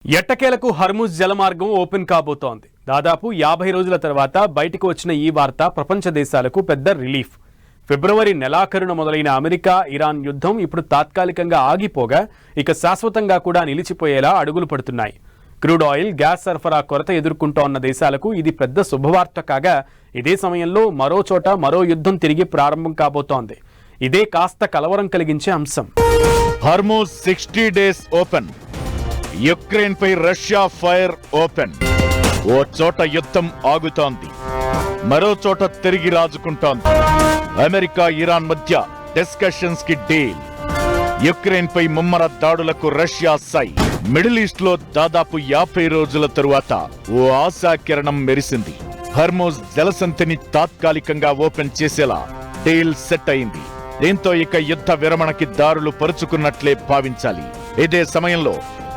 ఎట్టకేలకు Hormuz జలమార్గం open కాబోతోంది. దాదాపు 50 రోజుల తర్వాత బయటకు వచ్చిన ఈ వార్త ప్రపంచ దేశాలకు పెద్ద రిలీఫ్. ఫిబ్రవరి నెలాఖరున మొదలైన అమెరికా ఇరాన్ యుద్ధం ఇప్పుడు తాత్కాలికంగా ఆగిపోగా ఇక శాశ్వతంగా కూడా నిలిచిపోయేలా అడుగులు పడుతున్నాయి. క్రూడ్ ఆయిల్, గ్యాస్ సరఫరా కొరత ఎదుర్కొంటోన్న దేశాలకు ఇది పెద్ద శుభవార్త కాగా, ఇదే సమయంలో మరో చోట మరో యుద్ధం తిరిగి ప్రారంభం కాబోతోంది. ఇదే కాస్త కలవరం కలిగించే అంశం. Hormuz 60 days open. యుక్రెయిన్ పై రష్యా ఫైర్ ఓపెన్. ఓ చోట యుద్ధం ఆగుతోంది, మరో చోట తిరిగి రాజుకుంటోంది. అమెరికా ఇరాన్ మధ్య డిస్కషన్స్ కి డీల్. యుక్రెయిన్ పై ముమ్మర దాడులకు రష్యా సై. మిడిల్ ఈస్ట్ లో దాదాపు 50 రోజుల తరువాత ఓ ఆశాకిరణం మెరిసింది. హర్ముజ్ జలసంధిని తాత్కాలికంగా ఓపెన్ చేసేలా డీల్ సెట్ అయింది. దీంతో ఇక యుద్ధ విరమణకి దారులు పరుచుకున్నట్లే భావించాలి. ఇదే సమయంలో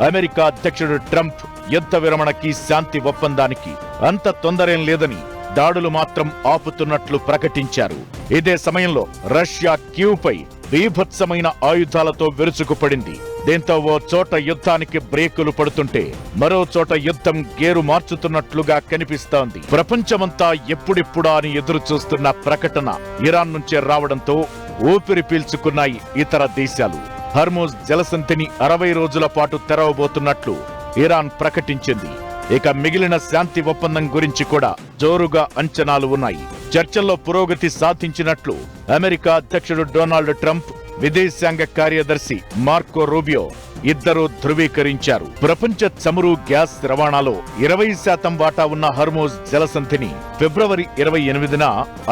అమెరికా అధ్యక్షుడు ట్రంప్ యుద్ధ విరమణకి, శాంతి ఒప్పందానికి అంత తొందరేం లేదని, దాడులు మాత్రం ఆపుతున్నట్లు ప్రకటించారు. ఇదే సమయంలో రష్యా కీవ్పై బీభత్సమైన ఆయుధాలతో విరుచుకుపడింది. దీంతో ఓ చోట యుద్ధానికి బ్రేకులు పడుతుంటే మరో చోట యుద్ధం గేరు మార్చుతున్నట్లుగా కనిపిస్తోంది. ప్రపంచమంతా ఎప్పుడిప్పుడా అని ఎదురు చూస్తున్న ప్రకటన ఇరాన్ నుంచే రావడంతో ఊపిరి పీల్చుకున్నాయి ఇతర దేశాలు. హర్ముజ్ జలసంధిని 60 రోజుల పాటు తెరవబోతున్నట్లు ఇరాన్ ప్రకటించింది. ఇక మిగిలిన శాంతి ఒప్పందం గురించి కూడా జోరుగా అంచనాలు ఉన్నాయి. చర్చల్లో పురోగతి సాధించినట్లు అమెరికా అధ్యక్షుడు డొనాల్డ్ ట్రంప్, విదేశాంగ కార్యదర్శి మార్కో రూబియో ఇద్దరూ ధృవీకరించారు. ప్రపంచ చమురు, గ్యాస్ రవాణాలో 20% వాటా ఉన్న హర్ముజ్ జలసంధిని ఫిబ్రవరి 28న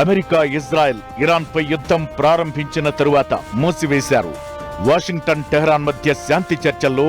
అమెరికా, ఇజ్రాయెల్, ఇరాన్ పై యుద్ధం ప్రారంభించిన తరువాత మూసివేశారు. వాషింగ్టన్, టెహ్రాన్ మధ్య శాంతి చర్చల్లో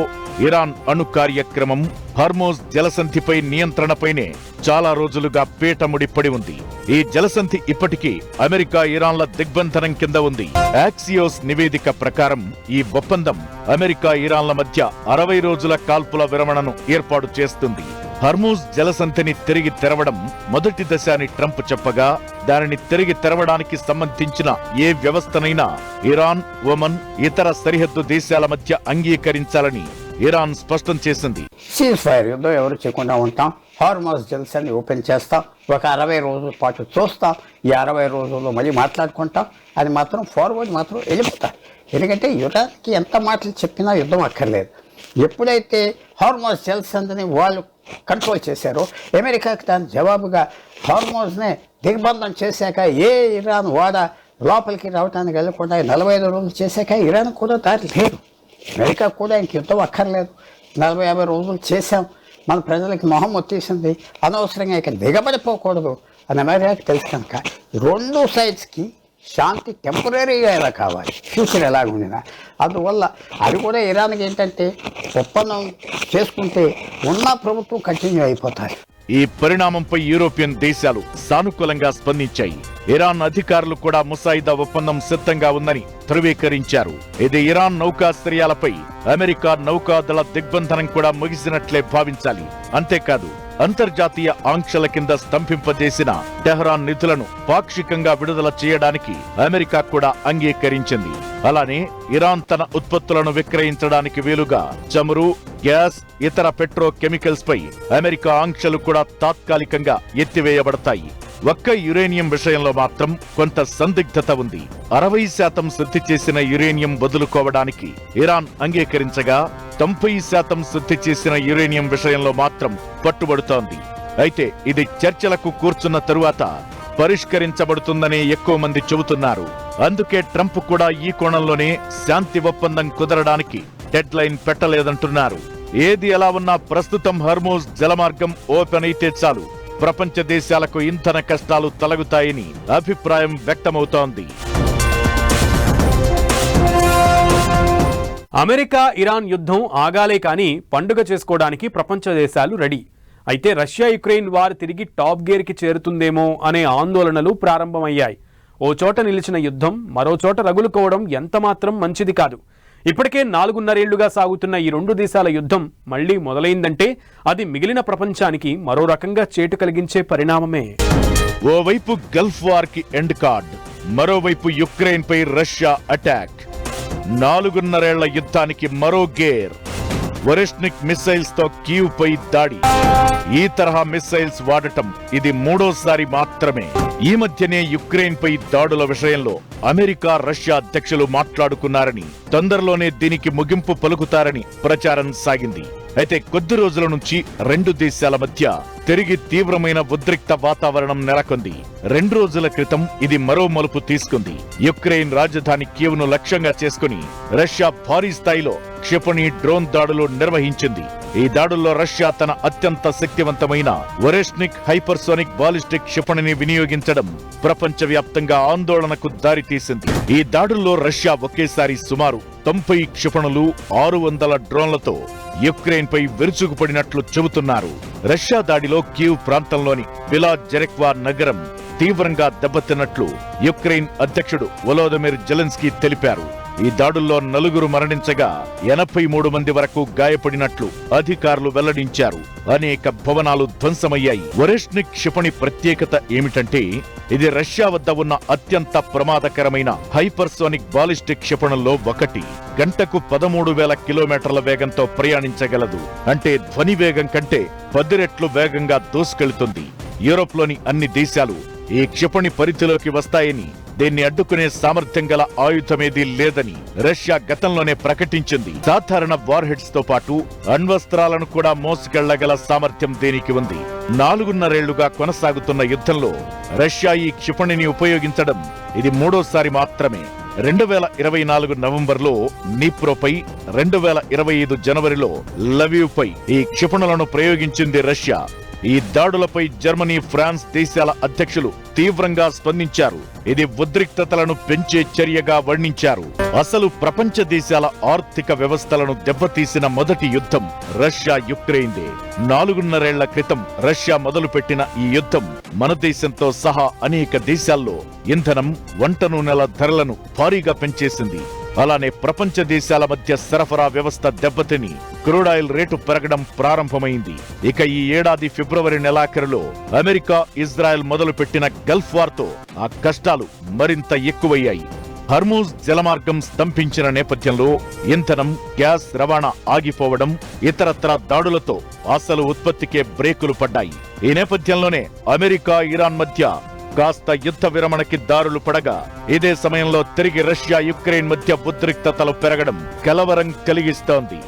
ఇరాన్ అణు కార్యక్రమం హర్ముజ్ జలసంధిపై నియంత్రణపైనే చాలా రోజులుగా పీటముడిపడి ఉంది. ఈ జలసంధి ఇప్పటికీ అమెరికా, ఇరాన్ల దిగ్బంధనం కింద ఉంది. యాక్సియోస్ నివేదిక ప్రకారం ఈ ఒప్పందం అమెరికా, ఇరాన్ల మధ్య 60 రోజుల కాల్పుల విరమణను ఏర్పాటు చేస్తుంది. హర్ముజ్ జలసంధిని తిరిగి తెరవడం మొదటి దశ అని ట్రంప్ చెప్పగా, దానిని తిరిగి తెరవడానికి సంబంధించిన ఏ వ్యవస్థనైనా ఇరాన్, ఒమన్, ఇతర సరిహద్దు దేశాల మధ్య అంగీకరించాలని ఇరాన్ స్పష్టం చేసింది. సీజ్ ఫైర్ యుద్ధం ఎవరు చేయకుండా ఉంటాం, హర్ముజ్ జలసంధిని ఓపెన్ చేస్తాం, ఒక 60 రోజుల పాటు చూస్తాం, ఈ 60 రోజుల్లో మళ్ళీ మాట్లాడుకుంటాం, అది మాత్రం ఫార్వర్డ్ మాత్రం వెళ్ళిపోతాం. ఎందుకంటే ఇరాన్కి ఎంత మాటలు చెప్పినా యుద్ధం అక్కర్లేదు. ఎప్పుడైతే హర్ముజ్ జలసంధిని వాళ్ళు కంట్రోల్ చేశారో, అమెరికాకి దాని జవాబుగా హర్ముజ్ని దిగ్బంధం చేశాక ఏ ఇరాన్ వాడ లోపలికి రావడానికి వెళ్ళకుండా 45 రోజులు చేశాక ఇరాన్ కూడా దారి లేదు. అమెరికా కూడా ఇంక యుద్ధం అక్కర్లేదు, 40-50 రోజులు చేశాం, మన ప్రజలకి మొహం వచ్చేసింది, అనవసరంగా ఇక దిగబడిపోకూడదు అని అమెరికాకి తెలుసు. కనుక రెండు సైడ్స్కి శాంతి టెంపరీగా ఎలా కావాలి, ఫ్యూచర్ ఎలా ఉండినా, అందువల్ల అది కూడా ఇరాన్కి ఏంటంటే ఒప్పందం చేసుకుంటే ఉన్న ప్రభుత్వం కంటిన్యూ అయిపోతారు. ఈ పరిణామంపై యూరోపియన్ దేశాలు సానుకూలంగా స్పందించాయి. ఇరాన్ అధికారులు కూడా ముసాయిదా ఒప్పందం సిద్ధంగా ఉందని ధృవీకరించారు. ఇది ఇరాన్ నౌకాశ్రయాలపై అమెరికా నౌకాదళ దిగ్బంధనం కూడా ముగిసినట్లే భావించాలి. అంతేకాదు, అంతర్జాతీయ ఆంక్షల కింద స్తంభింపజేసిన టెహ్రాన్ నిధులను పాక్షికంగా విడుదల చేయడానికి అమెరికా కూడా అంగీకరించింది. అలానే ఇరాన్ తన ఉత్పత్తులను విక్రయించడానికి వీలుగా చమురు, గ్యాస్, ఇతర పెట్రో కెమికల్స్ పై అమెరికా ఆంక్షలు కూడా తాత్కాలికంగా ఎత్తివేయబడతాయి. ఒక్క యురేనియం విషయంలో మాత్రం కొంత సందిగ్ధత ఉంది. 60% శుద్ధి చేసిన యురేనియం వదులుకోవడానికి ఇరాన్ అంగీకరించగా, 90% శుద్ధి చేసిన యురేనియం విషయంలో మాత్రం పట్టుబడుతోంది. అయితే ఇది చర్చలకు కూర్చున్న తరువాత పరిష్కరించబడుతుందని ఎక్కువ మంది చెబుతున్నారు. అందుకే ట్రంప్ కూడా ఈ కోణంలోనే శాంతి ఒప్పందం కుదరడానికి డెడ్ లైన్ పెట్టలేదంటున్నారు. ఏది ఎలా ఉన్నా ప్రస్తుతం హర్ముజ్ జలమార్గం ఓపెన్ అయితే చాలు, ప్రపంచ దేశాలకు ఇంధన కష్టాలు తొలగుతాయని అభిప్రాయం వ్యక్తమవుతోంది. అమెరికా, ఇరాన్ యుద్ధం ఆగాలే కానీ పండుగ చేసుకోవడానికి ప్రపంచ దేశాలు రెడీ. అయితే రష్యా యుక్రెయిన్ వార్ తిరిగి టాప్ గేర్కి చేరుతుందేమో అనే ఆందోళనలు ప్రారంభమయ్యాయి. ఓ చోట నిలిచిన యుద్ధం మరో చోట రగులుకోవడం ఎంతమాత్రం మంచిది కాదు. ఇప్పటికే 4.5 ఏళ్లుగా సాగుతున్న ఈ రెండు దేశాల యుద్ధం మళ్లీ మొదలైందంటే అది మిగిలిన ప్రపంచానికి మరో రకంగా చేటు కలిగించే పరిణామమే. ఓవైపు గల్ఫ్ వార్ కి ఎండ్ కార్డ్, మరోవైపు యుక్రెయిన్ పై రష్యా అటాక్. 4.5 ఏళ్ల యుద్ధానికి మరో గేర్. వరెష్నిక్ మిస్సైల్స్ తో కీవ్ పై దాడి. ఈ తరహా మిస్సైల్స్ వాడటం ఇది మూడోసారి మాత్రమే. ఈ మధ్యనే యుక్రెయిన్ పై దాడుల విషయంలో అమెరికా, రష్యా అధ్యక్షులు మాట్లాడుకున్నారని, తొందరలోనే దీనికి ముగింపు పలుకుతారని ప్రచారం సాగింది. అయితే కొద్ది రోజుల నుంచి రెండు దేశాల మధ్య తిరిగి తీవ్రమైన ఉద్రిక్త వాతావరణం నెలకొంది. 2 రోజుల క్రితం ఇది మరో మలుపు తీసుకుంది. యుక్రెయిన్ రాజధాని కీవ్ను లక్ష్యంగా చేసుకుని రష్యా భారీ స్థాయిలో క్షిపణి, డ్రోన్ దాడులు నిర్వహించింది. ఈ దాడుల్లో రష్యా తన అత్యంత శక్తివంతమైన వరెష్నిక్ హైపర్సోనిక్ బాలిస్టిక్ క్షిపణిని వినియోగించడం ప్రపంచవ్యాప్తంగా ఆందోళనకు దారితీసింది. ఈ దాడుల్లో రష్యా ఒకేసారి సుమారు 90 క్షిపణులు, 600 డ్రోన్లతో యుక్రెయిన్ పై విరుచుకుపడినట్లు చెబుతున్నారు. రష్యా దాడిలో కీవ్ ప్రాంతంలోని బిలా జెరెక్వా నగరం తీవ్రంగా దెబ్బతిన్నట్లు యుక్రెయిన్ అధ్యక్షుడు వొలోదిమిర్ జెలెన్స్కీ తెలిపారు. ఈ దాడుల్లో 4 మరణించగా 83 మంది వరకు గాయపడినట్లు అధికారులు వెల్లడించారు. అనేక భవనాలు ధ్వంసమయ్యాయి. వరెష్నిక్ క్షిపణి ప్రత్యేకత ఏమిటంటే ఇది రష్యా వద్ద ఉన్న అత్యంత ప్రమాదకరమైన హైపర్సోనిక్ బాలిస్టిక్ క్షిపణుల్లో ఒకటి. గంటకు 13,000 కిలోమీటర్ల వేగంతో ప్రయాణించగలదు. అంటే ధ్వని వేగం కంటే 10 రెట్లు వేగంగా దూసుకెళ్తుంది. యూరోప్లోని అన్ని దేశాలు ఈ క్షిపణి పరిధిలోకి వస్తాయని, దీన్ని అడ్డుకునే సామర్థ్యం గల ఆయుధమేదీ లేదని రష్యా గతంలోనే ప్రకటించింది. సాధారణ వార్ హెడ్స్ తో పాటు అణ్వస్త్రాలను కూడా మోసుకెళ్లగల సామర్థ్యం దీనికి ఉంది. 4.5 ఏళ్లుగా కొనసాగుతున్న యుద్ధంలో రష్యా ఈ క్షిపణిని ఉపయోగించడం ఇది మూడోసారి మాత్రమే. 2024 నవంబర్లో నీప్రోపై, 2025 జనవరిలో లవీవ్ పై ఈ క్షిపణులను ప్రయోగించింది రష్యా. ఈ దాడులపై జర్మనీ, ఫ్రాన్స్ దేశాల అధ్యక్షులు తీవ్రంగా స్పందించారు. ఇది ఉద్రిక్తతలను పెంచే చర్యగా వర్ణించారు. అసలు ప్రపంచ దేశాల ఆర్థిక వ్యవస్థలను దెబ్బతీసిన మొదటి యుద్ధం రష్యా యుక్రెయిన్దే. 4.5 ఏళ్ల క్రితం రష్యా మొదలుపెట్టిన ఈ యుద్ధం మన దేశంతో సహా అనేక దేశాల్లో ఇంధనం, వంట నూనెల ధరలను భారీగా పెంచేసింది. అలానే ప్రపంచ దేశాల మధ్య సరఫరా వ్యవస్థ దెబ్బతిని క్రూడాయిల్ రేటు పెరగడం ప్రారంభమైంది. ఇక ఈ ఏడాది ఫిబ్రవరి నెలాఖరులో అమెరికా, ఇజ్రాయెల్ మొదలుపెట్టిన గల్ఫ్ వార్తో ఆ కష్టాలు మరింత ఎక్కువయ్యాయి. హర్మూజ్ జలమార్గం స్తంభించిన నేపథ్యంలో ఇంధనం, గ్యాస్ రవాణా ఆగిపోవడం, ఇతరత్రా దాడులతో అసలు ఉత్పత్తికే బ్రేకులు పడ్డాయి. ఈ నేపథ్యంలోనే అమెరికా, ఇరాన్ మధ్య కాస్త యుద్ధ విరమణకి దారులు పడగా, ఇదే సమయంలో తిరిగి రష్యా, యుక్రెయిన్ మధ్య ఉద్రిక్తతలు పెరగడం కలవరం కలిగిస్తోంది.